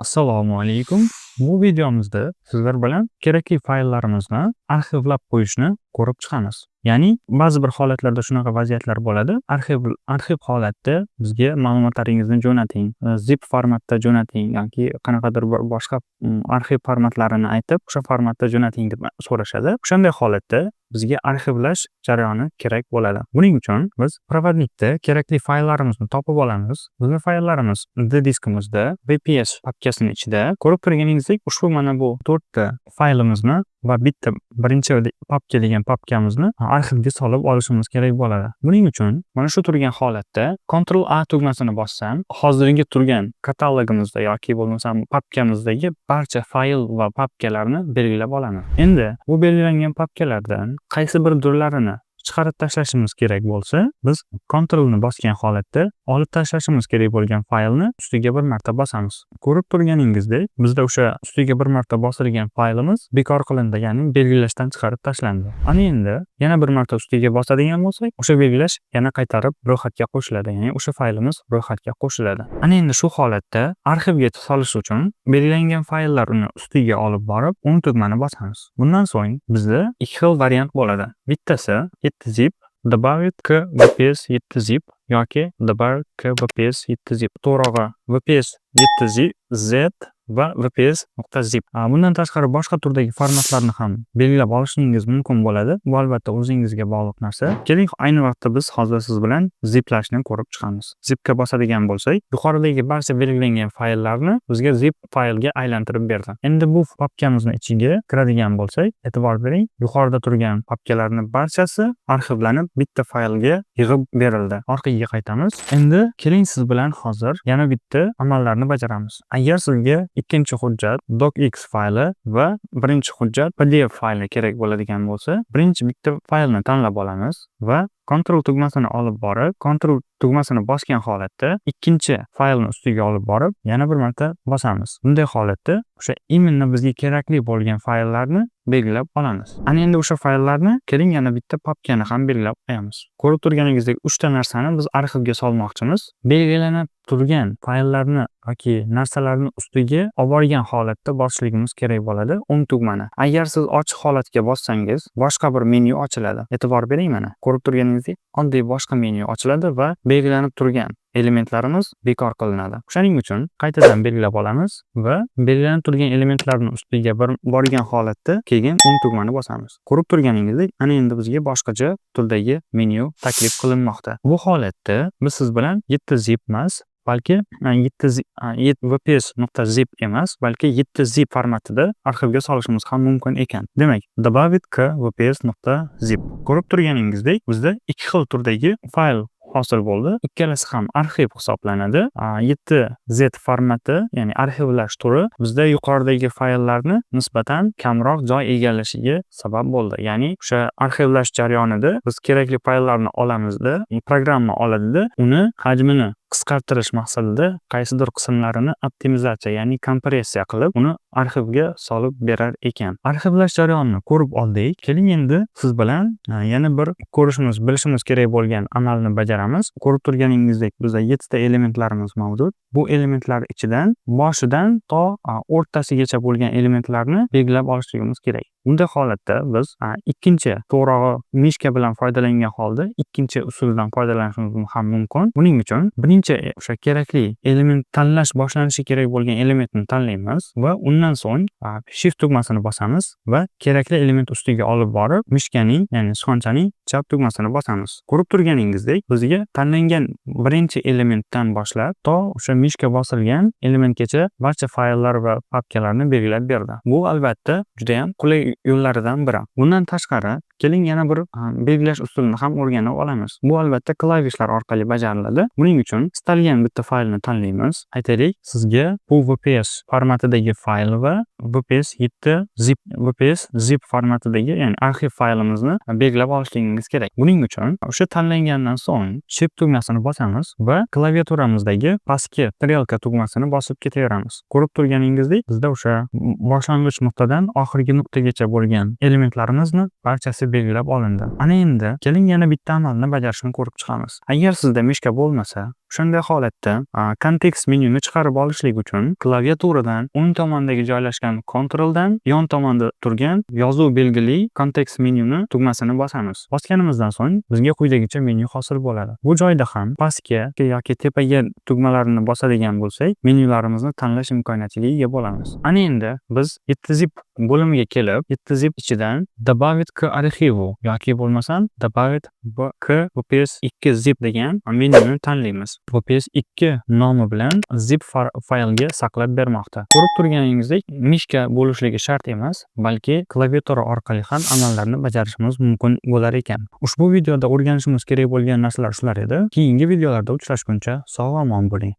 Assalomu alaykum. Bu videomizda sizlar bilan kerakli fayllarimizni arxivlab qo'yishni ko'rib chiqamiz. Ya'ni ba'zi bir holatlarda shunaqa vaziyatlar bo'ladi. Arxiv holatda bizga ma'lumotlaringizni jo'nating, zip formatda jo'nating yoki qanaqadir bir boshqa arxiv formatlarini aytib, o'sha formatda jo'nating deb so'rashadi. O'shanday holatda bizga arxivlash jarayoni kerak bo'ladi. Buning uchun biz provodnikda kerakli fayllarimizni topib olamiz. Bizning fayllarimiz D diskimizda VPS papkasining ichida. Ko'rib turganingizdek, ushbu mana bu 4 ta faylimizni va bitta birinchi papka degan papkamizni arxivga solib olishimiz kerak bo'ladi. Buning uchun mana shu turgan holatda Ctrl A tugmasini bossam, hozirgi turgan katalogimizda yoki bo'lmasam papkamizdagi barcha fayl va papkalarni belgilab olamiz. Endi bu belgilangan papkalardan qaysi bir turlarini chiqarib tashlashimiz kerak bo'lsa, biz Ctrl ni bosgan holatda olib tashlashimiz kerak bo'lgan faylni ustiga bir marta bosamiz. Ko'rib turganingizdek, bizda o'sha ustiga bir marta bosilgan faylimiz bekor qilindi, ya'ni belgilashdan chiqarib tashlandi. Ana endi yana bir marta ustiga bosadigan bo'lsak, o'sha belgilash yana qaytarib ro'yxatga qo'shiladi, ya'ni o'sha faylimiz ro'yxatga qo'shiladi. Ana endi shu holatda arxivga solish uchun belgilangan fayllarni ustiga olib borib, o'ng tugmani bosamiz. Bundan so'ng bizda ikki xil variant bo'ladi. Bittasi 7zip добавить к VPS 7zip yoki добавить к VPS 7zip. To'g'rig'i VPS 7z va VPS.zip. Bundan tashqari boshqa turdagi formatlarni ham belgilab olishingiz mumkin bo'ladi. Bu albatta o'zingizga bog'liq narsa. Keling, ayni vaqtda biz hozir siz bilan ziplashni ko'rib chiqamiz. Zipga bosadigan bo'lsak, yuqoridagi barcha belgilangan fayllarni bizga zip faylga aylantirib berdi. Endi bu papkamizni ichiga kiradigan bo'lsak, e'tibor bering, yuqorida turgan papkalarning barchasi arxivlanib bitta faylga yig'ib berildi. Orqaga qaytamiz. Endi keling, siz bilan hozir yana bitta amallarni bajaramiz. Agar sizga ikkinchi hujjat docx fayli va birinchi hujjat pdf fayli kerak bo'ladigan bo'lsa, birinchi bitta faylni tanlab olamiz va Ctrl tugmasini olib borib, Ctrl tugmasini bosgan holatda ikkinchi faylni ustiga olib borib, yana bir marta bosamiz. Bunday holatda o'sha imенно bizga kerakli bo'lgan fayllarni belgilab olamiz. Ana endi o'sha fayllarni keling yana bitta papkani ham belgilab qo'yamiz. Ko'rib turganingizdek 3 ta narsani biz arxivga solmoqchimiz. Belgilanib turgan fayllarni yoki narsalarni ustiga olib borgan holatda bosishligimiz kerak bo'ladi o'ng tugmani. Agar siz ochiq holatga bossangiz, boshqa bir menyu ochiladi. E'tibor bering, mana ko'rib turganingizdek oddiy boshqa menyu ochiladi va belgilanib turgan elementlarimiz bekor qilinadi. Shuning uchun qaytadan belgilab olamiz va belgilanib turgan elementlarni ustiga borgan holatda keyin o'ng tugmani bosamiz. Ko'rib turganingizdek, ana endi bizga boshqacha turdagi menyu taklif qilinmoqda. Bu holatda biz siz bilan 7zip emas, balki VPS.zip emas, balki 7zip formatida arxivga solishimiz ham mumkin ekan. Demak, добавить к VPS.zip. Ko'rib turganingizdek, bizda ikki xil turdagi fayl hosil bo'ldi. Ikkalasi ham arxiv hisoblanadi. 7z formati, ya'ni arxivlash turi bizda yuqoridagi fayllarni nisbatan kamroq joy egallashiga sabab bo'ldi. Ya'ni o'sha arxivlash jarayonida biz kerakli fayllarni olamizda, programma oladida, uni hajmini qisqartirish maqsadida qaysidir qismlarini optimizatsiya, ya'ni kompressiya qilib, uni arxivga solib berar ekan. Arxivlash jarayonini ko'rib oldik. Keling endi siz bilan yana bir bilishimiz kerak bo'lgan amalni bajaramiz. Ko'rib turganingizdek, bizda 7 ta elementlarimiz mavjud. Bu elementlar ichidan boshidan to o'rtasigacha bo'lgan elementlarni belgilab olishligimiz kerak. Bunday holatda biz ikkinchi to'g'rog'i mishka bilan foydalangan holda ikkinchi usuldan foydalanishimiz ham mumkin. Buning uchun birinchi o'sha kerakli element tanlash boshlanishi kerak bo'lgan elementni tanlaymiz va undan so'ng shift tugmasini bosamiz va kerakli element ustiga olib borib mishkaning, ya'ni sichqonchaning chap tugmasini bosamiz. Ko'rib turganingizdek, bizga tanlangan birinchi elementdan boshlab to o'sha mishka bosilgan elementgacha barcha fayllar va papkalarni belgilab berdi. Bu albatta juda ham qulay yo'llaridan biri. Bundan tashqari, keling yana bir belgilash usulini ham o'rganib olamiz. Bu albatta klavishlar orqali bajariladi. Buning uchun istalgan bitta faylni tanlaymiz. Aytaylik, sizga bu VPS formatidagi fayl va VPS zip formatidagi, ya'ni arxiv faylimizni belgilab olishligingiz kerak. Buning uchun o'sha tanlangandan so'ng shift tugmasini bosamiz va klaviaturamizdagi pastki strelka tugmasini bosib ketaveramiz. Ko'rib turganingizdek, bizda o'sha boshlang'ich nuqtadan oxirgi nuqtagacha bo'lgan elementlarimizni barchasi belgilab olindi. Ana endi keling yana bitta amalni bajarishni ko'rib chiqamiz. Agar sizda mishka bo'lmasa, O'shanday holatda kontekst menyuni chiqarib olishlik uchun klaviaturadan o'ng tomondagi joylashgan Ctrldan yon tomonda turgan yozuv belgili kontekst menyuni tugmasini bosamiz. Bosganimizdan so'ng bizga quyidagicha menyu hosil bo'ladi. Bu joyda ham pastga yoki tepaga tugmalarini bosadigan bo'lsak, menyularimizni tanlash imkoniyatiga ega bo'lamiz. Ana endi biz 7zip bo'limiga kelib, 7zip ichidan Добавить к архиву yoki bo'lmasam Добавить к WPS2zip degan menyuni tanlaymiz. WPS2 nomi bilan zip faylga saqlab bermoqda. Ko'rib turganingizdek, mishka bo'lishligi shart emas, balki klaviatura orqali ham amallarni bajarishimiz mumkin bo'lar ekan. Ushbu videoda o'rganishimiz kerak bo'lgan narsalar shular edi. Keyingi videolarda uchrashguncha sog' va omon bo'ling.